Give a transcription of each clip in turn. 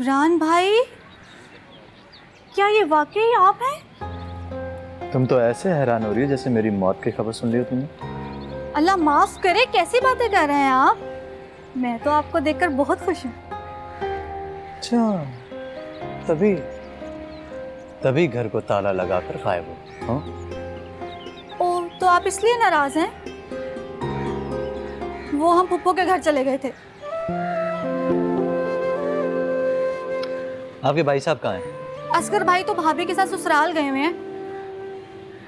इमरान भाई, क्या ये वाकई आप हैं? तुम तो ऐसे हैरान हो रही हो जैसे मेरी मौत की खबर सुन ली हो तुमने। अल्लाह माफ करे, कैसी बातें कर रहे हैं आप? मैं तो आपको देखकर बहुत खुश हूँ। अच्छा, तभी तभी घर को ताला लगाकर गायब हो। हाँ? ओह, तो आप इसलिए नाराज हैं? वो हम पुप्पो के घर चले गए थे। आपके भाई साहब कहाँ हैं? असगर भाई तो भाभी के साथ ससुराल गए हुए हैं,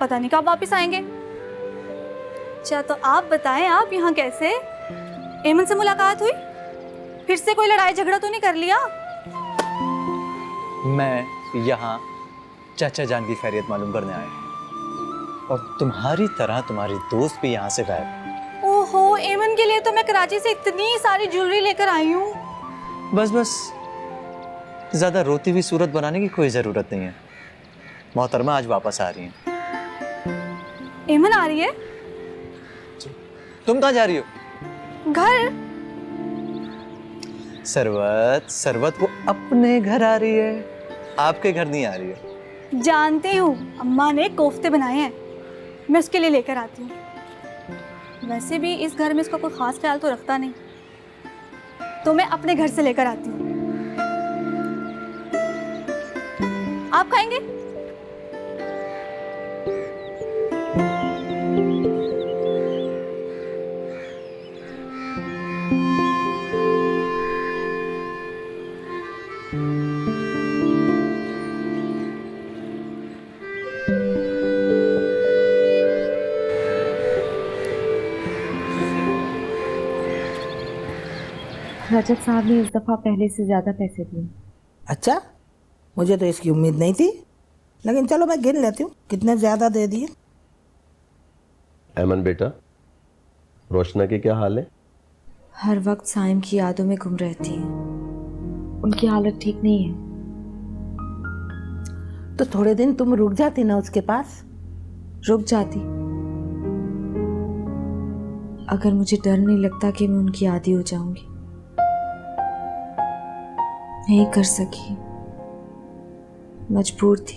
पता नहीं कब वापस आएंगे। अच्छा, तो आप बताएं, आप यहाँ कैसे? एमन से मुलाकात हुई? फिर से कोई लड़ाई झगड़ा तो नहीं कर लिया? मैं यहाँ चाचा जान की खैरियत मालूम करने आया हूँ, और तुम्हारी तरह तुम्हारी दोस्त भी यहाँ से गायब। ओहो, एमन के लिए तो मैं कराची से इतनी सारी ज्वेलरी लेकर आई हूँ। बस ज्यादा रोती हुई सूरत बनाने की कोई जरूरत नहीं है। मोहतरमा आज वापस आ रही हैं। एमन आ रही है? तुम कहाँ जा रही हो? घर। सरवत वो अपने घर आ रही है, आपके घर नहीं आ रही है। जानती हूँ, अम्मा ने कोफ्ते बनाए हैं, मैं उसके लिए लेकर आती हूँ। वैसे भी इस घर में इसका कोई खास ख्याल तो रखता नहीं, तो मैं अपने घर से लेकर आती हूँ। आप खाएंगे? रजत साहब ने इस दफ़ा पहले से ज़्यादा पैसे दिए। अच्छा, मुझे तो इसकी उम्मीद नहीं थी, लेकिन चलो मैं गिन लेती हूँ कितने ज़्यादा दे दिए। ऐमन बेटा, रोशना के क्या हाल है? हर वक्त साइम की यादों में गुम रहती है, उनकी हालत ठीक नहीं है। तो थोड़े दिन तुम रुक जाती ना उसके पास। रुक जाती अगर मुझे डर नहीं लगता कि मैं उनकी आदी हो जाऊंगी। नहीं कर सकी, मजबूर थी।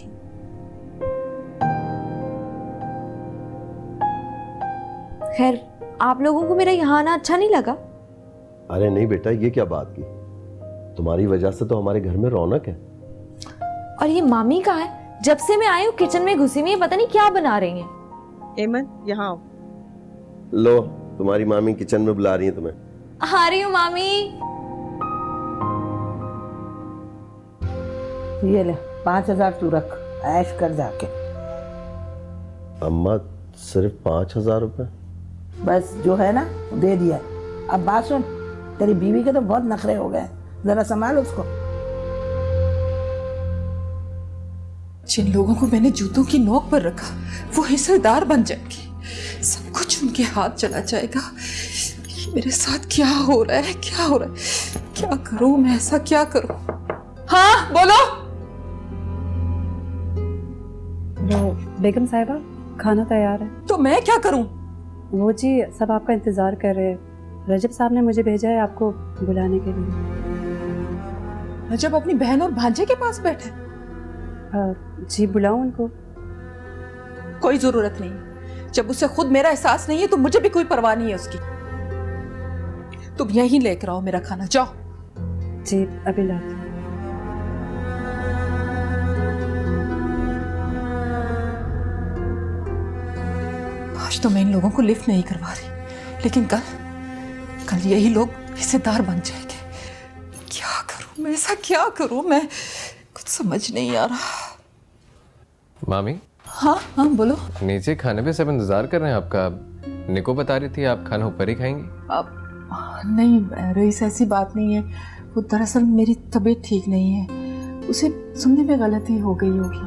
खैर, आप लोगों को मेरा यहाँ आना अच्छा नहीं लगा? अरे नहीं बेटा, ये क्या बात की? तुम्हारी वजह से तो हमारे घर में रौनक है। और ये मामी कहाँ है? जब से मैं आई हूँ किचन में घुसी हुई है, पता नहीं क्या बना रही हैं। एमन, यहाँ आओ। लो, तुम्हारी मामी किचन में बुला रही है तुम्हें। आ रही हूँ मामी। ये ले 5,000 तू रख, ऐश कर जाके। अम्मा, सिर्फ 5,000 रुपए? बस जो है ना दे दिया। अब बात सुन, तेरी बीवी के तो बहुत नखरे हो गए, जरा संभाल उसको। जिन लोगों को मैंने जूतों की नोक पर रखा वो हिस्सेदार बन जाएंगे, सब कुछ उनके हाथ चला जाएगा। ये मेरे साथ क्या हो रहा है, क्या हो रहा है? क्या करूं मैं, ऐसा क्या करूं? हाँ बोलो। बेगम साहिबा, खाना तैयार है। तो मैं क्या करूं? वो जी सब आपका इंतजार कर रहे हैं। रजब साहब ने मुझे भेजा है आपको बुलाने के लिए। रजब अपनी बहन और भांजे के पास बैठे? जी, बुलाऊं उनको? कोई जरूरत नहीं, जब उसे खुद मेरा एहसास नहीं है तो मुझे भी कोई परवाह नहीं है उसकी। तुम यहीं लेकर आओ मेरा खाना, जाओ। जी, अभी लाती हूं। आज तो मैं इन लोगों को लिफ्ट नहीं करवा रही, लेकिन कल यही लोग हिस्सेदार बन जाएंगे। क्या करूं मैं, ऐसा क्या करूं मैं, कुछ समझ नहीं आ रहा। मामी। हाँ हाँ बोलो। नीचे खाने पे सब इंतजार कर रहे हैं आपका। निको बता रही थी आप खाना ऊपर ही खाएंगी। अब नहीं रईस, ऐसी बात नहीं है। वो दरअसल मेरी तबीयत ठीक नहीं है, उसे सुनने में गलती हो गई होगी।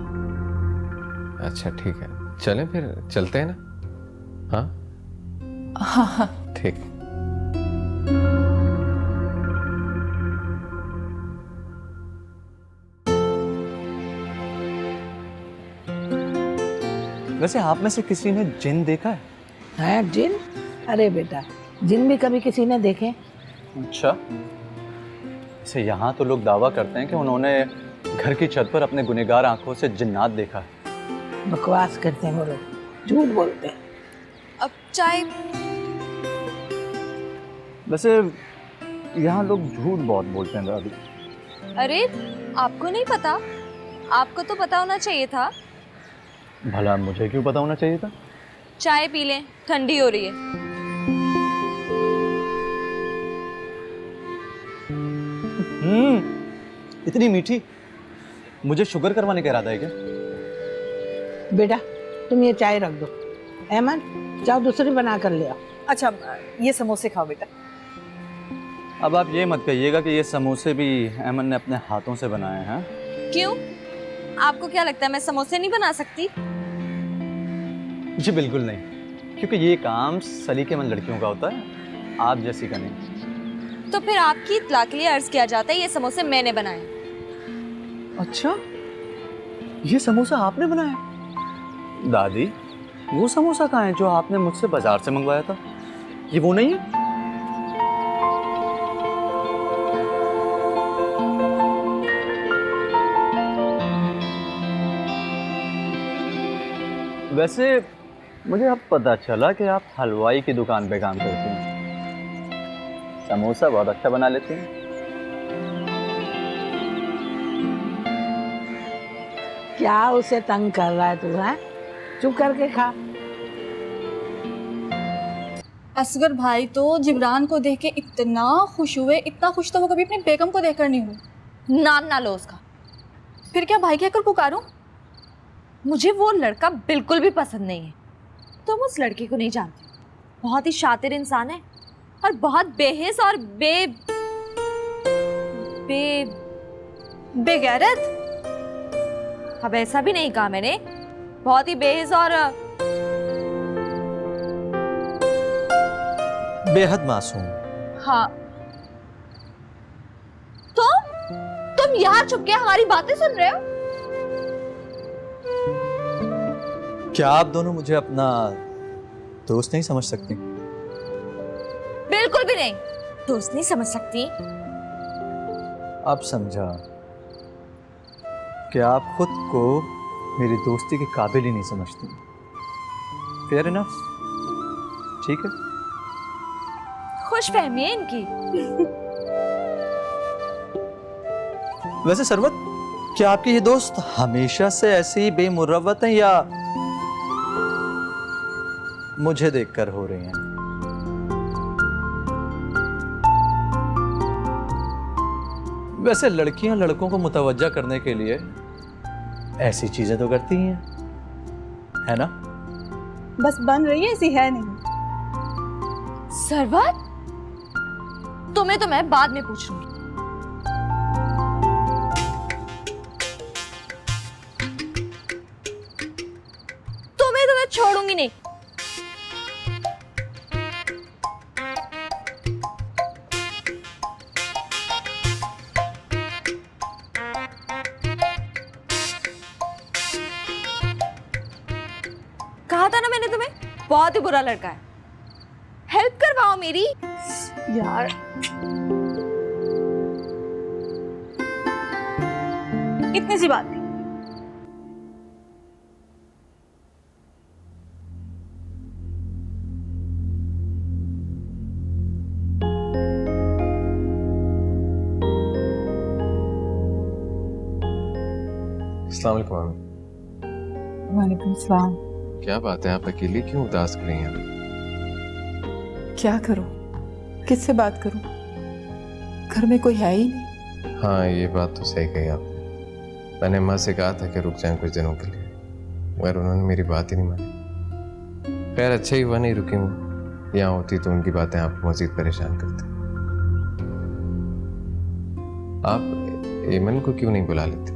अच्छा ठीक है, चलें फिर, चलते हैं ना? हाँ हाँ हाँ ठीक। वैसे आप में से किसी ने जिन देखा है? है जिन? अरे बेटा, जिन भी कभी किसी ने देखे? अच्छा, से यहाँ तो लोग दावा करते हैं कि उन्होंने घर की छत पर अपने गुनहगार आंखों से जिन्नात देखा है। बकवास करते हैं वो लोग, झूठ बोलते हैं। अब चाय। वैसे यहाँ लोग झूठ बहुत बोलते हैं दादी। अरे आपको नहीं पता? आपको तो पता होना चाहिए था। भला मुझे क्यों पता होना चाहिए था? चाय पी लें, ठंडी हो रही है। इतनी मीठी। मुझे शुगर करवाने का इरादा है क्या? बेटा तुम ये चाय रख दो। अहमद जाओ दूसरी बना कर ले आओ। अच्छा ये समोसे खाओ बेटा। अब आप ये मत कहिएगा कि ये समोसे भी अहमद ने अपने हाथों से बनाए हैं। क्यों? आपको क्या लगता है मैं समोसे नहीं बना सकती? जी बिल्कुल नहीं, क्योंकि ये काम सलीकेमंद लड़कियों का होता है, आप जैसी का नहीं। तो फिर आपकी इत्तला के लिए अर्ज किया जाता है ये समोसे मैंने बनाए। अच्छा, ये समोसा आपने बनाया? दादी, वो समोसा कहाँ है जो आपने मुझसे बाजार से मंगवाया था? ये वो नहीं है? वैसे मुझे अब पता चला कि आप हलवाई की दुकान पे काम करती हैं। समोसा बहुत अच्छा बना लेती हैं। क्या उसे तंग कर रहा है तू? है चुप करके खा। असगर भाई तो जिब्रान को देख के इतना खुश हुए, इतना खुश तो वो कभी अपनी बेगम को देखकर नहीं हुए। नाम ना लो उसका। फिर क्या भाई कहकर पुकारूं? मुझे वो लड़का बिल्कुल भी पसंद नहीं है। तुम उस लड़के को नहीं जानती। बहुत ही शातिर इंसान है और बहुत बेहिस और बेगैरत। अब ऐसा भी नहीं कहा मैंने। बहुत ही बेहिस और बेहद मासूम। हाँ। तुम यहाँ चुप के हमारी बातें सुन रहे हो? क्या आप दोनों मुझे अपना दोस्त नहीं समझ सकती? बिल्कुल भी नहीं। दोस्त नहीं समझ सकती। अब समझा कि आप खुद को मेरी दोस्ती के काबिल ही नहीं समझती। फेयर इनफ, ठीक है। खुश फहमी है इनकी। वैसे सरवत, क्या आपके ये दोस्त हमेशा से ऐसे ही बेमुरवत हैं या मुझे देखकर हो रही हैं? वैसे लड़कियां लड़कों को मुतवज्जा करने के लिए ऐसी चीजें तो करती ही हैं, है ना? बस बन रही है, ऐसी है नहीं। सरवत, तुम्हें तो मैं बाद में पूछ लूंगी। तुम्हें तो मैं छोड़ूंगी नहीं। कहा था ना मैंने तुम्हें, बहुत ही बुरा लड़का है। हेल्प करवाओ मेरी। यार इतनी सी बात नहीं। अस्सलाम वालेकुम मामी। वालेकुम सलाम। क्या बात है, आप अकेली क्यों उदास खड़ी हैं? क्या करूं, किससे बात करूं? घर में कोई है ही नहीं। हाँ, ये बात तो सही कही आपने। मैंने माँ से कहा था कि रुक जाएं कुछ दिनों के लिए, मगर उन्होंने मेरी बात ही नहीं मानी। खैर अच्छा ही हुआ नहीं रुकी हूँ। यहाँ होती तो उनकी बातें आपको मजीद परेशान करती। आप एमन को क्यों नहीं बुला लेते?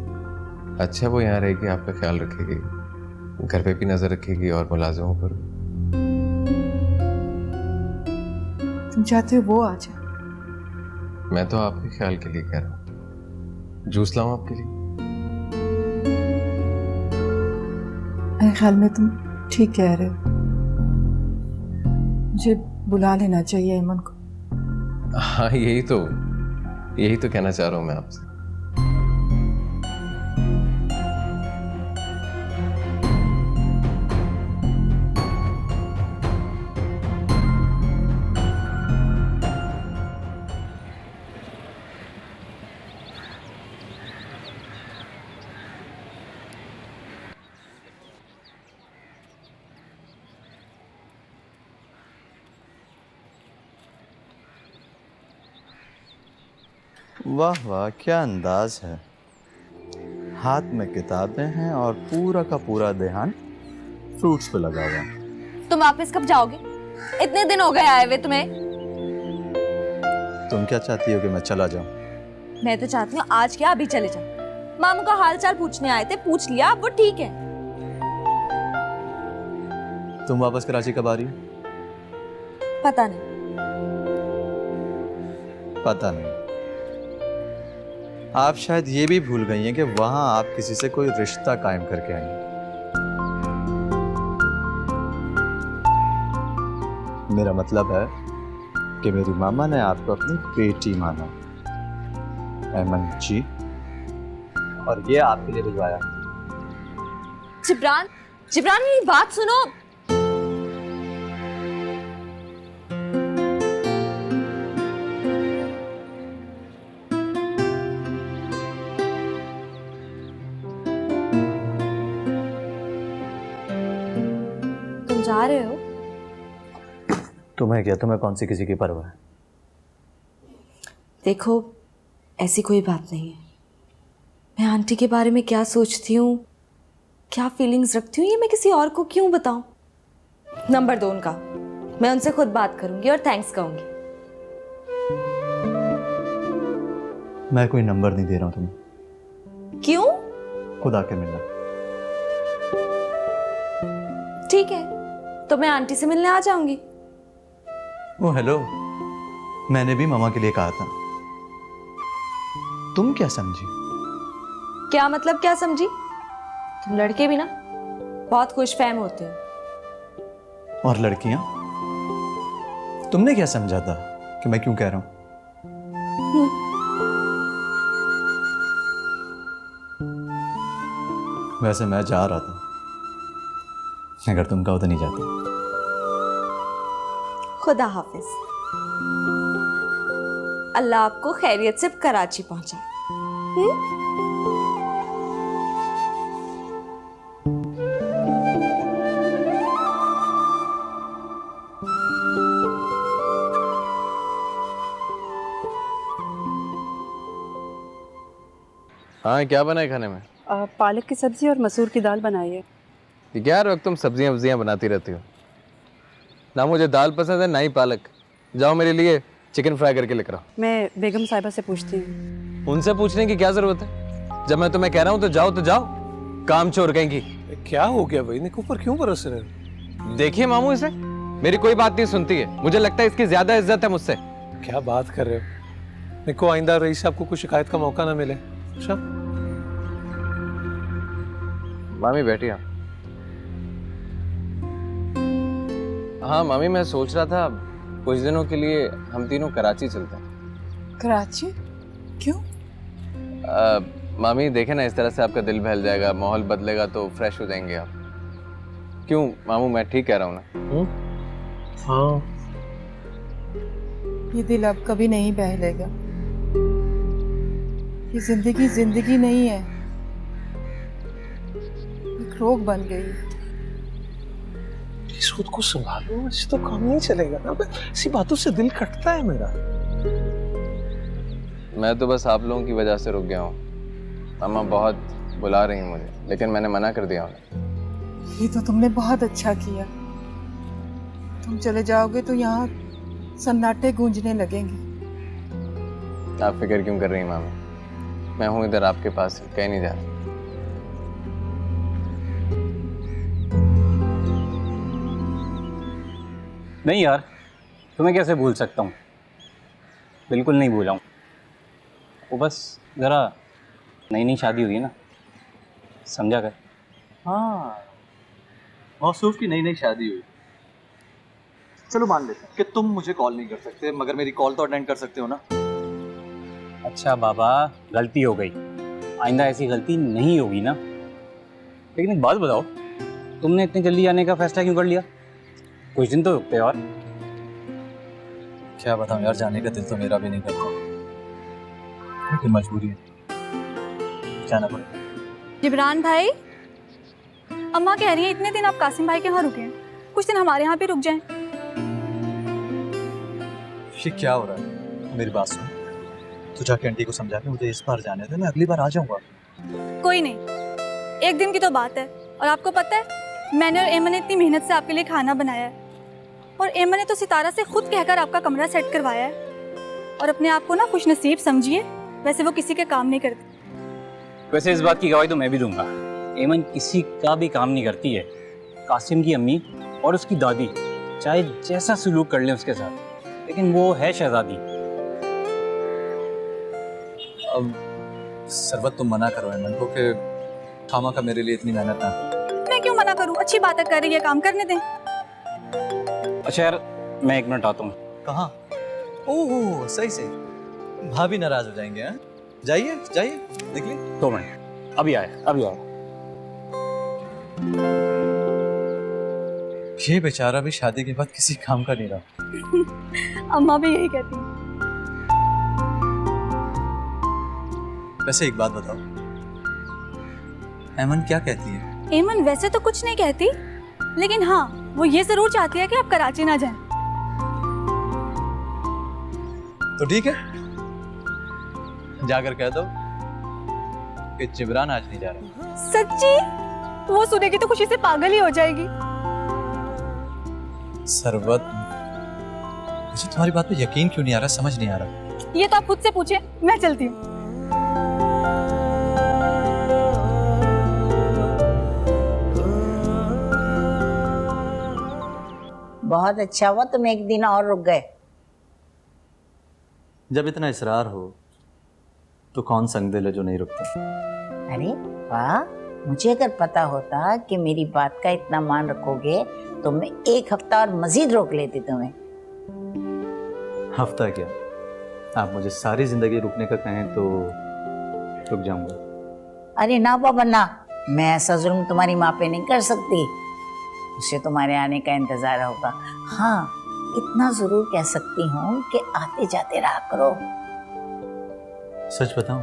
अच्छा, वो यहाँ रहेगी, आपका ख्याल रखेगी, घर पे भी नजर रखेगी और मुलाजिमों पर। तुम चाहते हो वो आ जाए? मैं तो आपके ख्याल के लिए कह रहा हूँ। जूस लाऊं आपके लिए? मेरे ख्याल में तुम ठीक कह रहे हो। मुझे बुला लेना चाहिए ईमन को। हाँ, यही तो। यही तो कहना चाह रहा हूं मैं आपसे। वाह वाह, क्या अंदाज है। हाथ में किताबें हैं और पूरा का पूरा ध्यान फ्रूट्स पे लगा हुआ है। तुम वापस कब जाओगे? इतने दिन हो गए आए हुए तुम्हें। तुम क्या चाहती हो कि मैं चला जाऊं? मैं तो चाहती हूँ आज क्या अभी चले जाओ। मामू का हाल चाल पूछने आए थे, पूछ लिया, अब वो ठीक है। तुम वापस कराची कब आ रही हो? पता नहीं। पता नहीं। आप शायद ये भी भूल गई हैं कि वहां आप किसी से कोई रिश्ता कायम करके आई हैं। मेरा मतलब है कि मेरी मामा ने आपको अपनी बेटी माना, ऐमन जी, और ये आपके लिए भिजवाया। जिब्रान, जिब्रान मेरी बात सुनो। तुम जा रहे हो? तुम्हें क्या, तुम्हें कौन सी किसी की परवाह है? देखो, ऐसी कोई बात नहीं है। मैं आंटी के बारे में क्या सोचती हूँ, क्या फीलिंग्स रखती हूँ, ये मैं किसी और को क्यों बताऊं? नंबर दो उनका, मैं उनसे खुद बात करूंगी और थैंक्स कहूंगी। मैं कोई नंबर नहीं दे रहा हूं तुम्हें। क्यों? खुद आके मिलना। ठीक है, तो मैं आंटी से मिलने आ जाऊंगी। ओ हेलो, मैंने भी मामा के लिए कहा था। तुम क्या समझी? क्या मतलब क्या समझी? तुम लड़के भी ना बहुत खुशफहम होते हो। और लड़कियां? तुमने क्या समझा था कि मैं क्यों कह रहा हूं? वैसे मैं जा रहा था, अगर तुम कहो तो नहीं जाते। खुदा हाफिज। अल्लाह आपको खैरियत से कराची पहुंचाए। हाँ, क्या बना है खाने में? पालक की सब्जी और मसूर की दाल बनाई है। ये क्या हर वक्त तुम सब्जियां वब्जियां बनाती रहती हो? ना मुझे दाल पसंद है ना ही पालक। जाओ मेरे लिए चिकन फ्राई करके लेकर आओ। मैं बेगम साहिबा से पूछती हूँ। उनसे पूछने की क्या जरूरत है? जब मैं तुम्हें कह रहा हूँ तो जाओ। काम चोर कहीं की। क्या हो गया भाई, निको पर क्यों बरस रहे हो? देखिए मामू, इसे मेरी कोई बात नहीं सुनती है। मुझे लगता है इसकी ज्यादा इज्जत है मुझसे। क्या बात कर रहे हो निको? आइंदा रईस साहब को कुछ शिकायत का मौका ना मिले। अच्छा मामी बैठी आप। हाँ मामी, मैं सोच रहा था कुछ दिनों के लिए हम तीनों कराची चलते हैं। कराची? क्यों? मामी देखे ना, इस तरह से आपका दिल बहल जाएगा, माहौल बदलेगा तो फ्रेश हो जाएंगे आप। क्यों मामू, मैं ठीक कह रहा हूँ ना? हाँ, ये दिल अब कभी नहीं बहलेगा। ये जिंदगी नहीं है, एक रोग बन गई है। इस खुद को संभालो, इससे तो काम नहीं चलेगा ना। इसी बातों से दिल कटता है मेरा। मैं तो बस आप लोगों की वजह से रुक गया हूँ। मामा बहुत बुला रही हैं मुझे, लेकिन मैंने मना कर दिया उन्हें। ये तो तुमने बहुत अच्छा किया। तुम चले जाओगे तो यहाँ सन्नाटे गूंजने लगेंगे। आप फिक्र क्यों कर रही हैं मामी? मैं हूँ इधर आपके पास, कहीं नहीं जा रहा। नहीं यार, तुम्हें कैसे भूल सकता हूँ? बिल्कुल नहीं भूला हूँ। वो बस ज़रा नई शादी हुई है ना, समझा कर। हाँ, मौसूफ की नई शादी हुई। चलो मान लेते हैं कि तुम मुझे कॉल नहीं कर सकते, मगर मेरी कॉल तो अटेंड कर सकते हो ना। अच्छा बाबा, गलती हो गई, आइंदा ऐसी गलती नहीं होगी ना। लेकिन एक बात बताओ, तुमने इतनी जल्दी आने का फैसला क्यों कर लिया? कुछ दिन तो रुकते और। क्या बताऊं यार, जाने का दिल तो मेरा भी नहीं करता, लेकिन मजबूरी है, जाना पड़ेगा। जिब्रान भाई, अम्मा कह रही है इतने दिन आप कासिम भाई के यहाँ रुके हैं, कुछ दिन हमारे यहाँ भी रुक जाएं। ये क्या हो रहा है? मेरी बात सुन, तू जाके आंटी को समझा के मुझे इस बार जाने दे, मैं अगली बार आ जाऊंगा। कोई नहीं, एक दिन की तो बात है। और आपको पता है, मैंने और एमन ने इतनी मेहनत से आपके लिए खाना बनाया है, और एमन ने तो सितारा से खुद कहकर आपका कमरा सेट करवाया है। और अपने आप को ना खुश नसीब समझिए, वैसे वो किसी के काम नहीं करती। वैसे इस बात की गवाही तो मैं भी दूंगा, एमन किसी का भी काम नहीं करती है। कासिम की अम्मी और उसकी दादी चाहे जैसा सलूक कर लें उसके साथ, लेकिन वो है शहजादी। अब सरबत तुम मना करो एमन को कि खामा का मेरे लिए इतनी मेहनत ना करो। मैं क्यों मना करूं? अच्छी बात है, कर रही है, काम करने दें। अच्छा यार, मैं 1 मिनट आता हूँ। कहाँ? ओह सही से, भाभी नाराज हो जाएंगे। हैं? जाइए जाइए, निकलिए। 2 मिनट, अभी आए अभी आए। ये बेचारा भी शादी के बाद किसी काम का नहीं रहा। अम्मा भी यही कहती है। वैसे एक बात बताओ, एमन क्या कहती है? एमन वैसे तो कुछ नहीं कहती, लेकिन हाँ, वो ये जरूर चाहती है कि आप कराची ना जाएं। तो ठीक है, जाकर कह दो कि जिब्रान आज नहीं जा रहा। सच्ची? वो सुनेगी तो खुशी से पागल ही हो जाएगी। सरबत, मुझे तुम्हारी बात पे यकीन क्यों नहीं आ रहा, समझ नहीं आ रहा। ये तो आप खुद से पूछिए, मैं चलती हूँ। बहुत अच्छा हुआ तुम एक दिन और रुक गए। जब इतना इसरार हो तो कौन संग दिल है जो नहीं रुकता। अरे वाह, मुझे अगर पता होता कि मेरी बात का इतना मान रखोगे तो मैं 1 हफ्ता और मजीद रोक लेती तुम्हें। हफ्ता क्या, आप मुझे सारी जिंदगी रुकने का कहें तो रुक जाऊंगा। अरे ना बाबा ना, मैं ऐसा जुल्म तुम्हारी माँ पे नहीं कर सकती, उसे तुम्हारे आने का इंतजार होगा। हाँ, इतना जरूर कह सकती हूँ कि आते जाते रहा करो। सच बताऊं,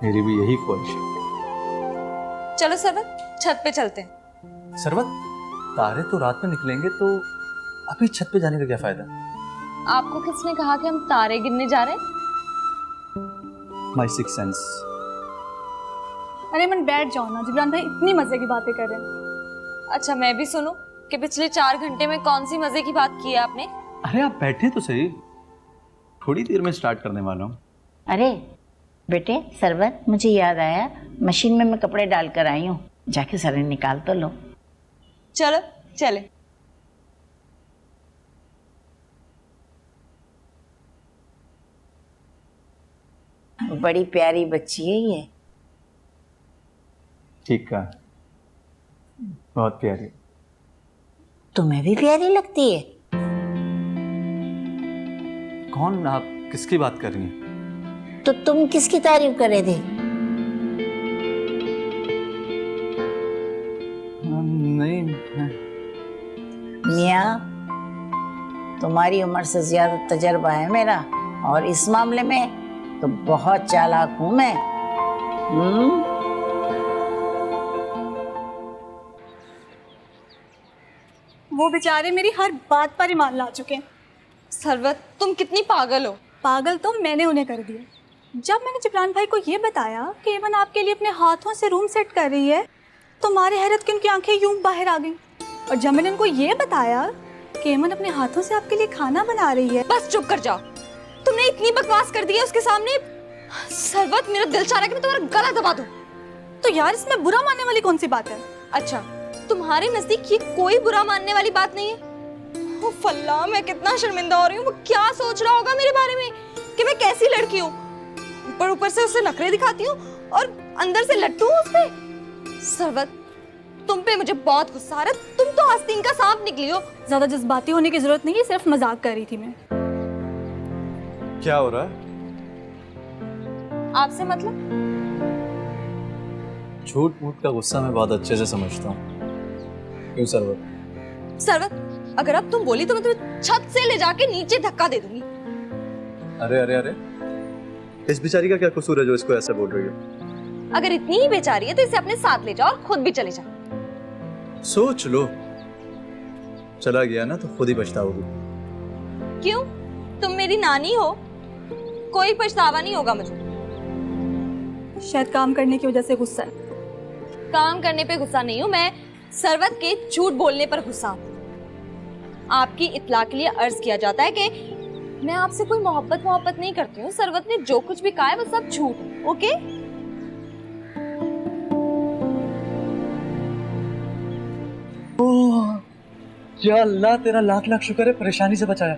मेरी भी यही ख्वाहिश है। चलो सरबत, छत पे चलते हैं। सरबत, तारे तो रात में निकलेंगे, तो अभी छत पे जाने का क्या फायदा? आपको किसने कहा कि हम तारे गिनने जा रहे हैं? My six sense. अरे मन बैठ जाओ ना, जिब्रान भाई इतनी मजे की बातें कर रहे हैं। अच्छा, मैं भी सुनूं कि पिछले 4 घंटे में कौन सी मजे की बात की है आपने? अरे आप बैठे तो सही, थोड़ी देर में स्टार्ट करने वाला हूँ। अरे बेटे सरबत, मुझे याद आया, मशीन में मैं कपड़े डाल कर आई हूँ, जाके सारे निकाल तो लो। चलो चले। बड़ी प्यारी बच्ची है ये। ठीक कहा, बहुत प्यारी। तुम्हें भी प्यारी लगती है। कौन? आप किसकी बात कर रही हैं? तो तुम किसकी तारीफ कर रहे थे? नहीं, मियाँ, तुम्हारी उम्र से ज्यादा तजर्बा है मेरा, और इस मामले में तो बहुत चालाक हूं मैं। वो बेचारे मेरी हर बात पर ईमान ला चुके हैं। सरबत, तुम कितनी पागल हो। पागल तो मैंने उन्हें कर दिया। जब मैंने जिब्रान भाई को ये बताया कि एमन आपके लिए अपने हाथों से रूम सेट कर रही है, तो मारे हैरत की उनकी आंखें यूं बाहर आ गईं। और जब मैंने उनको ये बताया कि एमन अपने हाथों से आपके लिए खाना बना रही है। बस चुप कर जाओ, तुमने इतनी बकवास कर दी है उसके सामने। सरबत, मेरा दिल चाह रहा है कि मैं तुम्हारा गला दबा दूं। तो यार, इसमें बुरा मानने वाली कौन सी बात है? अच्छा, तुम्हारे नजदीक ये कोई बुरा मानने वाली बात नहीं है? उफ अल्लाह, मैं कितना शर्मिंदा हो रही हूँ। वो क्या सोच रहा होगा मेरे बारे में कि मैं कैसी लड़की हूँ। ऊपर से उससे नखरे दिखाती हूँ और अंदर से लट्टू हूँ उसपे। सरबत, तुम पे मुझे बहुत गुस्सा आ रहा है। तुम तो आस्तीन का सांप निकली हो। ज्यादा जज्बाती होने की जरूरत नहीं है, सिर्फ मजाक कर रही थी मैं। क्या हो रहा है? आपसे मतलब? झूठ मूठ का गुस्सा मैं बहुत अच्छे से समझता हूँ। क्यों सरवत? सरवत, अगर अब तुम बोली तो मैं तुम्हें छत से ले जाके नीचे धक्का दे दूंगी। अरे अरे अरे, इस बेचारी का क्या कसूर है जो इसको ऐसे बोल रही हो? अगर इतनी ही बेचारी है तो इसे अपने साथ ले जाओ और खुद भी चले जाओ। सोच लो, चला गया ना तो खुद ही पछताओगी। क्यों? तुम मेरी नानी हो, कोई पछतावा नहीं होगा मुझे। शायद काम करने की वजह से गुस्सा है। काम करने पे गुस्सा नहीं हूँ मैं, सरवत के झूठ बोलने पर गुस्सा हूँ। आपकी इत्तला के लिए अर्ज किया जाता है कि मैं आपसे कोई मोहब्बत नहीं करती हूँ। सरवत ने जो कुछ भी कहा है वो सब झूठ है। ओके? ओह, या अल्लाह तेरा लाख लाख शुक्र है परेशानी से बचाया।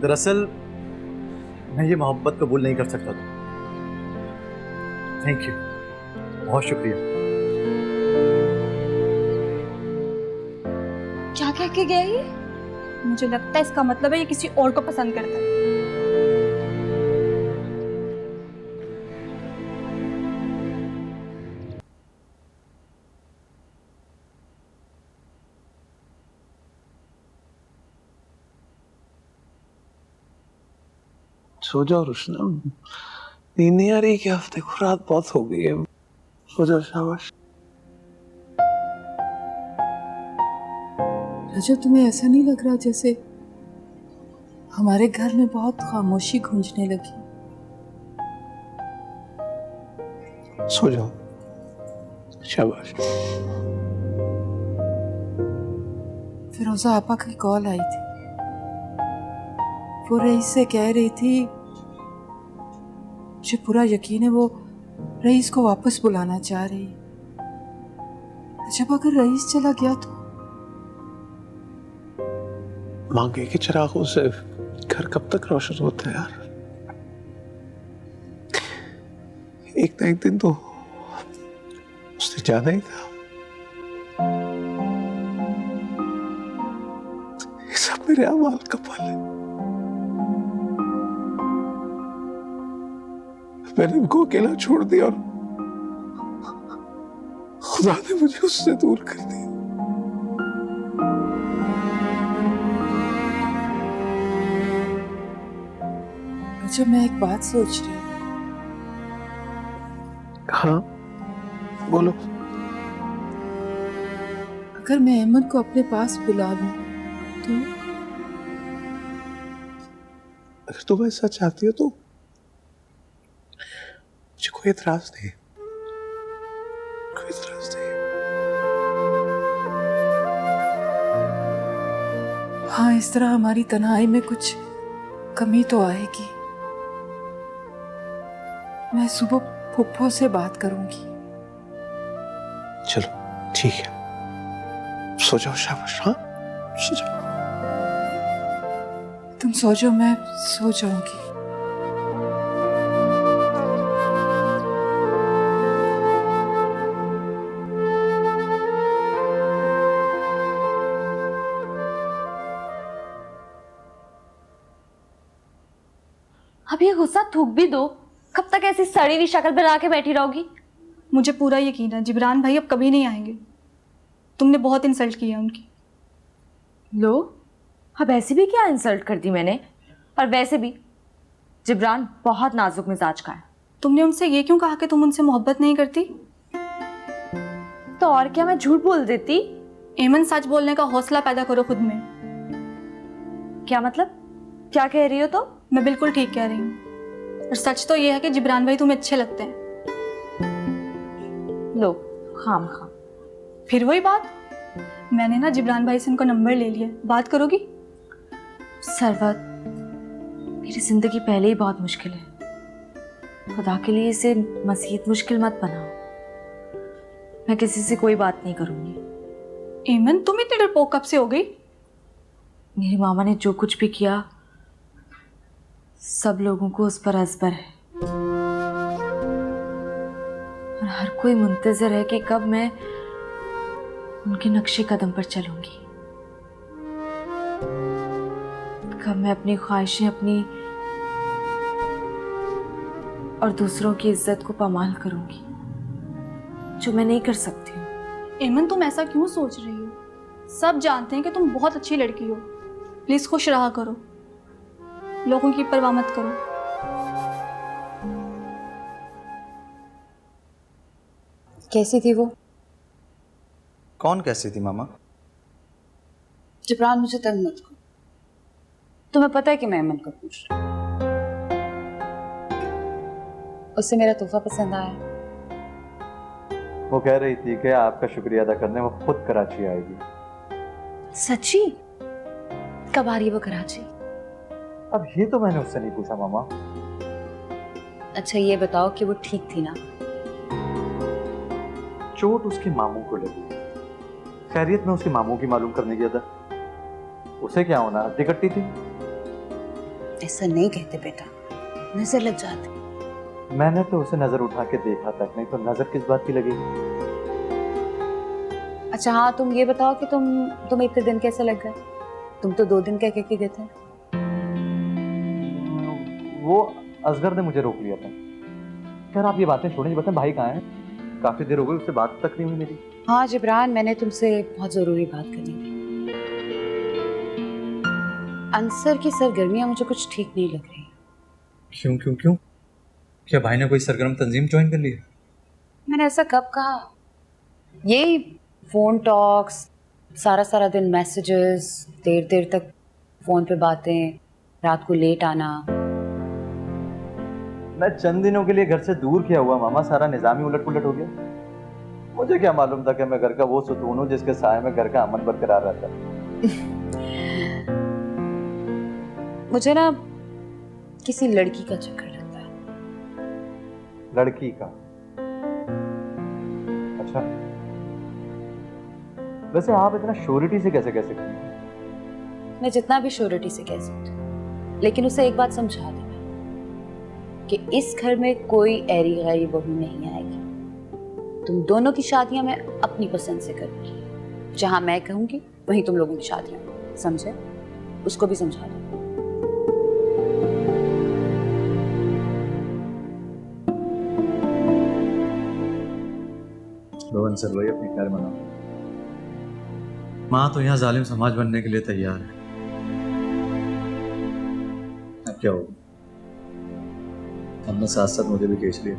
दरअसल मैं ये मोहब्बत कबूल नहीं कर सकता था। थैंक यू, बहुत शुक्रिया। क्या कह के गया ये? मुझे लगता है इसका मतलब है ये किसी और को पसंद करता है। सो जाओ रुशना, नींद नहीं आ रही क्या? देखो रात बहुत हो गई है, सो जाओ, शाबाश। रजब, तुम्हें ऐसा नहीं लग रहा जैसे हमारे घर में बहुत खामोशी गूंजने लगी? सो जाओ, शाबाश। फिरोजा आपा की कॉल आई थी, वो रईस से कह रही थी, मुझे पूरा यकीन है वो रईस को वापस बुलाना चाह रही है। जब अगर रईस चला गया तो? मांगे के चिरागों से घर कब तक रोशन होता है यार? एक ना एक दिन तो उसने जाना ही था। ये सब मेरे अमाल का फल है। मैंने उनको अकेला छोड़ दिया और खुदा ने मुझे उससे दूर कर दिया। रजब, मैं एक बात सोच रही हूँ। हाँ बोलो। अगर मैं अहमद को अपने पास बुला लूं तो? अगर तुम ऐसा चाहती हो तो मुझे कोई एतराज नहीं, कोई एतराज नहीं। हाँ, इस तरह हमारी तन्हाई में कुछ कमी तो आएगी। मैं सुबह फुप्पो से बात करूंगी। चलो ठीक है, सो जाओ, शाबाश। हाँ सो जाओ। तुम सो जाओ, मैं सो जाऊंगी। अब ये गुस्सा थूक भी दो। कब तक ऐसी सड़ी हुई शक्ल बना के बैठी रहोगी? मुझे पूरा यकीन है जिब्रान भाई अब कभी नहीं आएंगे। तुमने बहुत इंसल्ट की है उनकी। लो, अब ऐसे भी क्या इंसल्ट कर दी मैंने? और वैसे भी जिब्रान बहुत नाजुक मिजाज का है। तुमने उनसे ये क्यों कहा कि तुम उनसे मोहब्बत नहीं करती? तो और क्या मैं झूठ बोल देती? एमन, सच बोलने का हौसला पैदा करो खुद में। क्या मतलब? क्या कह रही हो तो? मैं बिल्कुल ठीक कह रही हूँ। और सच तो ये है कि जिब्रान भाई तुम्हें अच्छे लगते हैं। लो, खाम खाम। फिर वही बात, मैंने ना जिब्रान भाई से उनका नंबर ले लिया। बात करोगी? सरवत, मेरी जिंदगी पहले ही बहुत मुश्किल है। खुदा के लिए इसे मज़ीद मुश्किल मत बनाओ। मैं किसी से कोई बात नहीं करूंगी। एमन, तुम इतनी डरपोक कब से हो गई? मेरी मामा ने जो कुछ भी किया सब लोगों को उस पर असबर है, और हर कोई मुंतजर है कि कब मैं उनके नक्शे कदम पर चलूंगी, कब मैं अपनी ख्वाहिशें, अपनी और दूसरों की इज्जत को पामाल करूंगी, जो मैं नहीं कर सकती हूँ। एमन, तुम ऐसा क्यों सोच रही हो? सब जानते हैं कि तुम बहुत अच्छी लड़की हो। प्लीज खुश रहा करो, लोगों की परवाह मत करो। कैसी थी वो? कौन कैसी थी मामा? जिब्रान, मुझे तंग मत करो। तुम्हें पता है कि मैं अमन को पूछ रही हूँ। उससे मेरा तोहफा पसंद आया। वो कह रही थी कि आपका शुक्रिया अदा करने वो खुद कराची आएगी। सच्ची? कब आ रही है वो कराची? अब ये तो मैंने उससे नहीं पूछा मामा। अच्छा ये बताओ कि वो ठीक थी ना? चोट उसके मामू को लगी, खैरियत में उसके मामू की मालूम करने गया था। उसे क्या होना, हड्डी कट्टी थी। ऐसा नहीं कहते बेटा, नजर लग जाती। मैंने तो उसे नजर उठा के देखा तक नहीं, तो नजर किस बात की लगी? अच्छा हाँ, तुम ये बताओ कि तुम इतने दिन कैसे लग गए? तुम तो 2 दिन कह के गए थे। वो असगर ने मुझे रोक लिया था। खैर आप ये बातें छोड़ें, ये बताएं भाई कहाँ है? काफी देर हो गई उससे बात तक नहीं हुई मेरी। हाँ जिब्रान, मैंने तुमसे बहुत जरूरी बात करनी थी। अंसर की सरगर्मियां मुझे कुछ ठीक नहीं लग रही। क्यों क्यों क्यों? क्या भाई ने कोई सरगर्म तंजीम ज्वाइन कर ली है? मैंने ऐसा कब कहा? यही फोन टॉक्स, सारा दिन मैसेजेस, देर तक फोन पे बातें, रात को लेट आना। मैं चंद दिनों के लिए घर से दूर किया हुआ मामा, सारा निजाम ही उलट पुलट हो गया। मुझे क्या मालूम था कि मैं घर का वो सुतून हूँ जिसके साए में घर का अमन बरकरार रहता है। मुझे ना किसी लड़की का चक्कर रहता है। लड़की का? अच्छा, वैसे आप इतना श्योरिटी से कैसे कह सकती हैं? मैं जितना भी श्योरिटी से कह सकती हूँ, लेकिन उसे एक बात समझा देना कि इस घर में कोई ऐरी गैरी बहू नहीं आएगी। तुम दोनों की शादियां मैं अपनी पसंद से करूंगी। जहां मैं कहूंगी वहीं तुम लोगों की शादियां, समझे? उसको भी समझा दो। रोहन सर भाई अपनी खैर मनाओ। माँ तो यहाँ जालिम समाज बनने के लिए तैयार है। अब क्या होगा? हमने साथ साथ मुझे भी खींच लिया।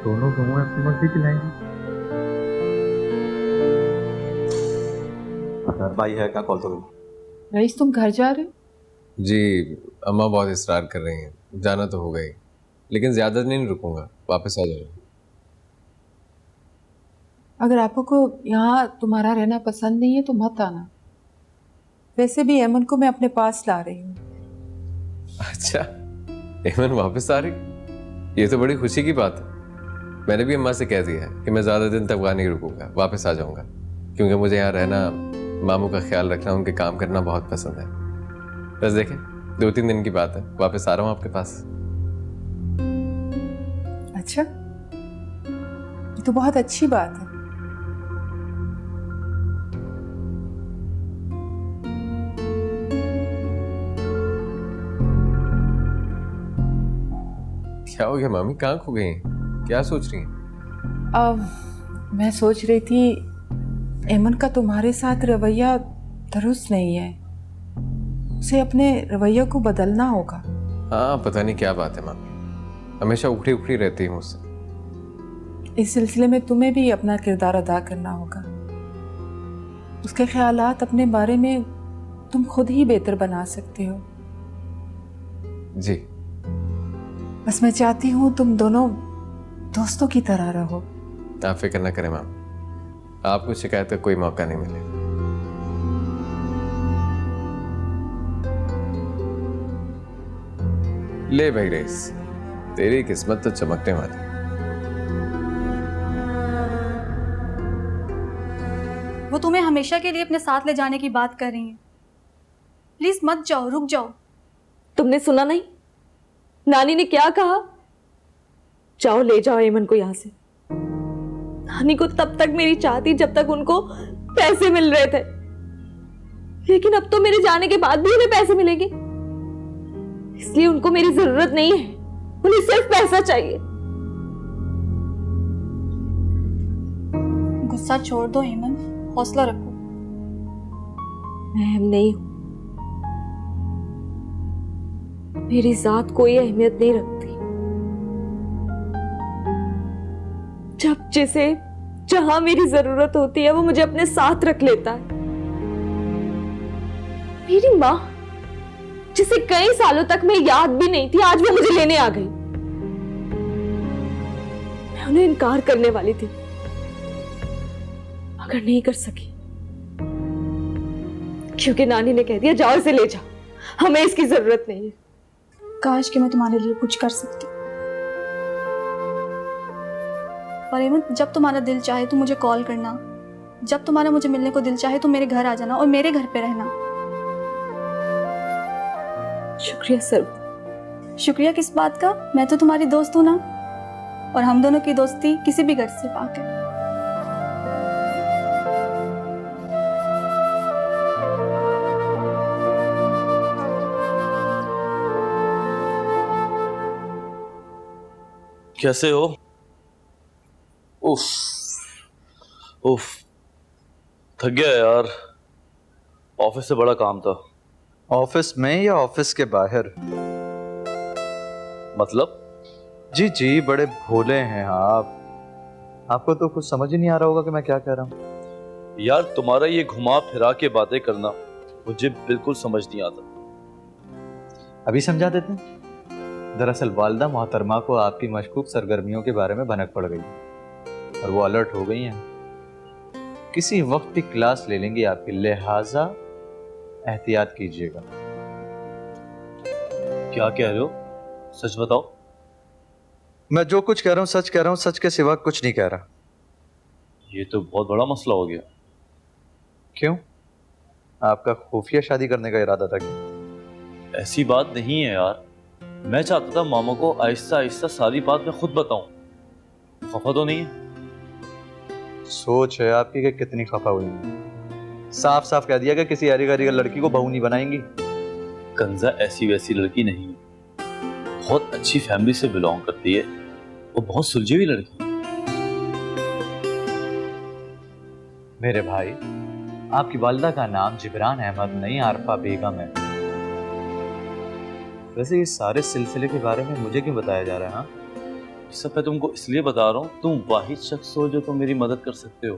दोनों बहुएं अपनी मर्जी की लाएंगी। भाई है क्या? कॉल तो रईस, तुम घर जा रहे हो? जी, अम्मा बहुत इसरार कर रही हैं। जाना तो होगा ही, लेकिन ज़्यादा दिन नहीं रुकूंगा, वापस आ जाऊंगा। अगर आपको यहाँ तुम्हारा रहना पसंद नहीं है तो मत आना। वैसे भी एमन को मैं अपने पास ला रही हूँ। अच्छा, एमन वापस आ रही? ये तो बड़ी खुशी की बात है। मैंने भी अम्मा से कह दिया है कि मैं ज़्यादा दिन तक वहाँ नहीं रुकूंगा, वापस आ जाऊंगा, क्योंकि मुझे यहाँ रहना, मामू का ख्याल रखना, उनके काम करना बहुत पसंद है। बस देखें, 2-3 दिन की बात है, वापस आ रहा हूँ आपके पास। अच्छा, ये तो बहुत अच्छी बात है। क्या हो गया मामी, कहाँ खो गई? क्या सोच रही हैं? मैं सोच रही थी एमन का तुम्हारे साथ रवैया दुरुस्त नहीं है, उसे अपने रवैया को बदलना होगा। हाँ, पता नहीं क्या बात है मामी, हमेशा उखड़ी उखड़ी रहती है मुझसे। इस सिलसिले में तुम्हें भी अपना किरदार अदा करना होगा। उसके ख्यालात अपने बारे में तुम खुद ही बेहतर बना सकते हो। जी। बस मैं चाहती हूँ तुम दोनों दोस्तों की तरह रहो। आप फिक्र न करें मामी, आपको शिकायत का कोई मौका नहीं मिलेगा। ले भाई रईस, तेरी किस्मत तो चमकने वाली। वो तुम्हें हमेशा के लिए अपने साथ ले जाने की बात कर रही हैं। प्लीज मत जाओ, रुक जाओ। तुमने सुना नहीं नानी ने क्या कहा? जाओ ले जाओ एमन को यहाँ से। नानी को तब तक मेरी चाह थी जब तक उनको पैसे मिल रहे थे, लेकिन अब तो मेरे जाने के बाद भी उन्हें पैसे मिलेंगे। इसलिए उनको मेरी जरूरत नहीं है, उन्हें सिर्फ पैसा चाहिए। गुस्सा छोड़ दो हेमन, हौसला रखो। मैं अहम नहीं हूं, मेरी जात कोई अहमियत नहीं रखती। जब जिसे जहां मेरी जरूरत होती है वो मुझे अपने साथ रख लेता है। मेरी माँ जिसे कई सालों तक मैं याद भी नहीं थी, आज वो मुझे लेने आ गई। मैं उन्हें इनकार करने वाली थी मगर नहीं कर सकी, क्योंकि नानी ने कह दिया जाओ इसे ले जाओ, हमें इसकी जरूरत नहीं है। काश कि मैं तुम्हारे लिए कुछ कर सकती। पर हेमंत, जब तुम्हारा दिल चाहे तो मुझे कॉल करना, जब तुम्हारा मुझे मिलने को दिल चाहे तो मेरे घर आ जाना और मेरे घर पे रहना। शुक्रिया सर। शुक्रिया किस बात का? मैं तो तुम्हारी दोस्त हूं ना, और हम दोनों की दोस्ती किसी भी घर से पाक है। कैसे हो? उफ उफ, थक गया यार, ऑफिस से बड़ा काम था। ऑफिस में या ऑफिस के बाहर? मतलब? जी जी, बड़े भोले हैं आप। आपको तो कुछ समझ ही नहीं आ रहा होगा कि मैं क्या कह रहा हूँ। यार तुम्हारा ये घुमा फिरा के बातें करना मुझे बिल्कुल समझ नहीं आता। अभी समझा देते हैं। दरअसल वालिदा मोहतरमा को आपकी मशकूक सरगर्मियों के बारे में भनक पड़ गई और वो अलर्ट हो गई हैं। किसी वक्त भी क्लास ले लेंगी आपकी, लिहाजा एहतियात कीजिएगा। क्या कह रहे हो? सच बताओ। मैं जो कुछ कह रहा हूँ सच कह रहा हूँ, सच के सिवा कुछ नहीं कह रहा। ये तो बहुत बड़ा मसला हो गया। क्यों? आपका खुफिया शादी करने का इरादा था क्या? ऐसी बात नहीं है यार, मैं चाहता था मामा को आहिस्ता आहिस्ता सारी बात मैं खुद बताऊं। खफा तो नहीं है? सोच है आपकी कि कितनी खफा हुई है। साफ साफ कह दिया कि किसी हरी गरी लड़की को बहू नहीं बनाएंगी। कंजा ऐसी वैसी लड़की नहीं है, बहुत अच्छी फैमिली से बिलोंग करती है, वो बहुत सुलझी हुई लड़की है। मेरे भाई, आपकी वालिदा का नाम जिब्रान अहमद नहीं, आरफा बेगम है। वैसे इस सारे सिलसिले के बारे में मुझे क्यों बताया जा रहा है? हाँ, सब मैं तुमको इसलिए बता रहा हूँ, तुम वाहिद शख्स हो जो तुम मेरी मदद कर सकते हो।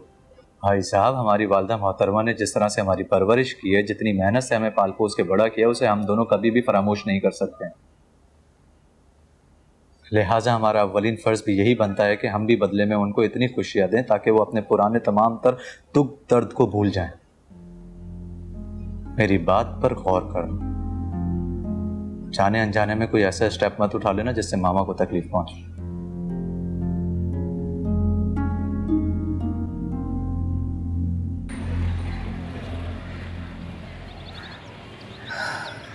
भाई साहब, हमारी वालिदा मोहतरमा ने जिस तरह से हमारी परवरिश की है, जितनी मेहनत से हमें पाल पोस के बड़ा किया, उसे हम दोनों कभी भी फरामोश नहीं कर सकते हैं। लिहाजा हमारा अव्वलीन फर्ज भी यही बनता है कि हम भी बदले में उनको इतनी खुशियां दें ताकि वो अपने पुराने तमाम तर दुख दर्द को भूल जाएं। मेरी बात पर गौर कर, जाने अनजाने में कोई ऐसा स्टेप मत उठा लेना जिससे मामा को तकलीफ पहुंचे।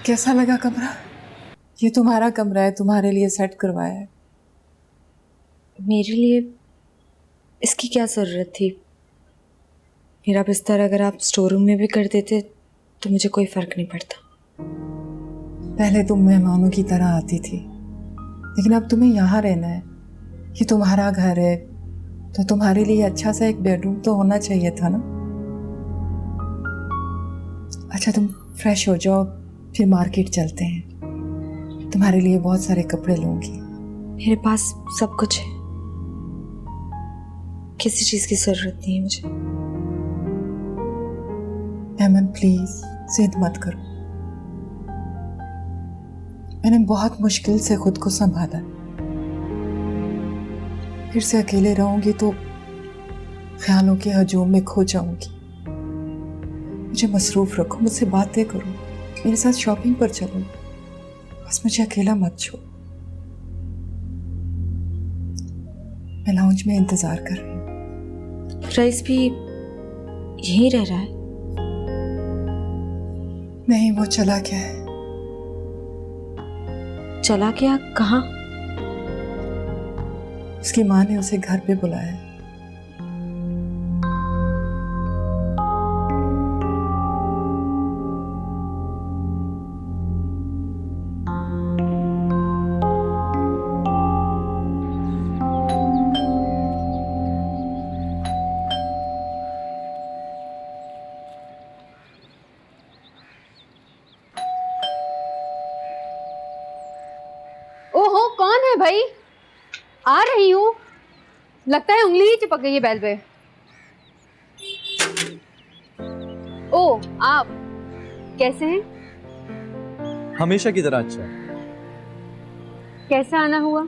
कैसा लगा कमरा? ये तुम्हारा कमरा है, तुम्हारे लिए सेट करवाया है। मेरे लिए इसकी क्या ज़रूरत थी? मेरा बिस्तर अगर आप स्टोर रूम में भी कर देते तो मुझे कोई फ़र्क नहीं पड़ता। पहले तुम मेहमानों की तरह आती थी, लेकिन अब तुम्हें यहाँ रहना है। ये तुम्हारा घर है, तो तुम्हारे लिए अच्छा सा एक बेडरूम तो होना चाहिए था ना। अच्छा, तुम फ्रेश हो जाओ, फिर मार्केट चलते हैं। तुम्हारे लिए बहुत सारे कपड़े लूंगी। मेरे पास सब कुछ है, किसी चीज़ की ज़रूरत नहीं है मुझे। एमन प्लीज जिद मत करो। मैंने बहुत मुश्किल से खुद को संभाला, फिर से अकेले रहूंगी तो ख्यालों के हजूम में खो जाऊंगी। मुझे मसरूफ रखो, मुझसे बातें करो, मेरे साथ शॉपिंग पर चलो, बस मुझे अकेला मत छोड़ो। मैं लाउंज में इंतजार कर रही हूँ। रईस भी यहीं रह रहा है? नहीं, वो चला गया है। चला गया? कहाँ? उसकी माँ ने उसे घर पे बुलाया है। लगता है उंगली ही चिपक गई है बैल पे। ओ, आप कैसे हैं? हमेशा की तरह अच्छा। कैसे आना हुआ?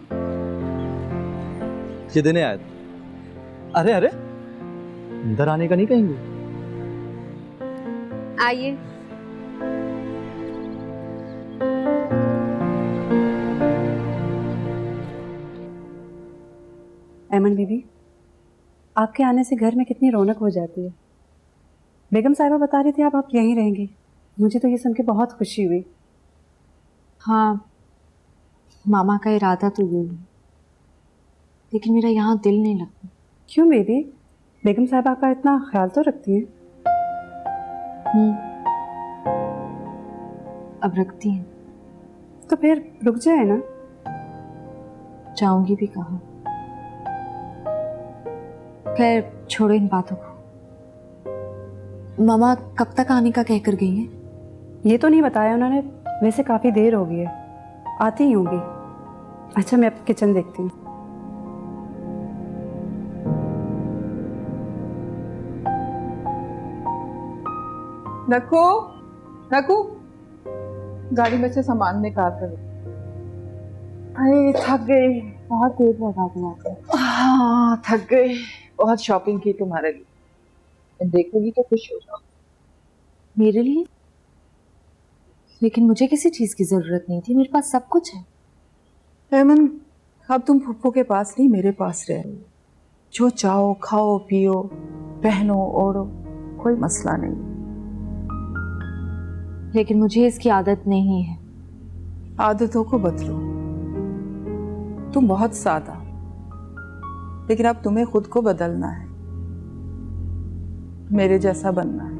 ये देने आया था। अरे अरे, अंदर आने का नहीं कहेंगे? आइए। ऐमन बीबी, आपके आने से घर में कितनी रौनक हो जाती है। बेगम साहिबा बता रही थी आप यहीं रहेंगी। मुझे तो ये सुन के बहुत खुशी हुई। हाँ, मामा का इरादा तो ये है, लेकिन मेरा यहाँ दिल नहीं लगता। क्यों बेबी? बेगम साहिबा का इतना ख्याल तो रखती हैं। अब रखती हैं। तो फिर रुक जाए ना। जाऊंगी भी कहाँ? खैर छोड़ो इन बातों को। मामा कब तक आने का कहकर गई हैं? ये तो नहीं बताया उन्होंने, वैसे काफ़ी देर हो गई है, आती ही होंगी। अच्छा, मैं अब किचन देखती हूँ। रखो रखो, गाड़ी में से सामान निकाल कर। अरे थक गई, बहुत देर लगा दिया। हाँ थक गई, बहुत शॉपिंग की तुम्हारे लिए। तुम देखोगी तो खुश हो जाओ। मेरे लिए? लेकिन मुझे किसी चीज की जरूरत नहीं थी, मेरे पास सब कुछ है। ऐमन, अब तुम फुप्पो के पास नहीं, मेरे पास रह। जो चाहो खाओ पियो, पहनो ओढ़ो, कोई मसला नहीं। लेकिन मुझे इसकी आदत नहीं है। आदतों को बदलो। तुम बहुत सादा, लेकिन अब तुम्हें खुद को बदलना है, मेरे जैसा बनना है।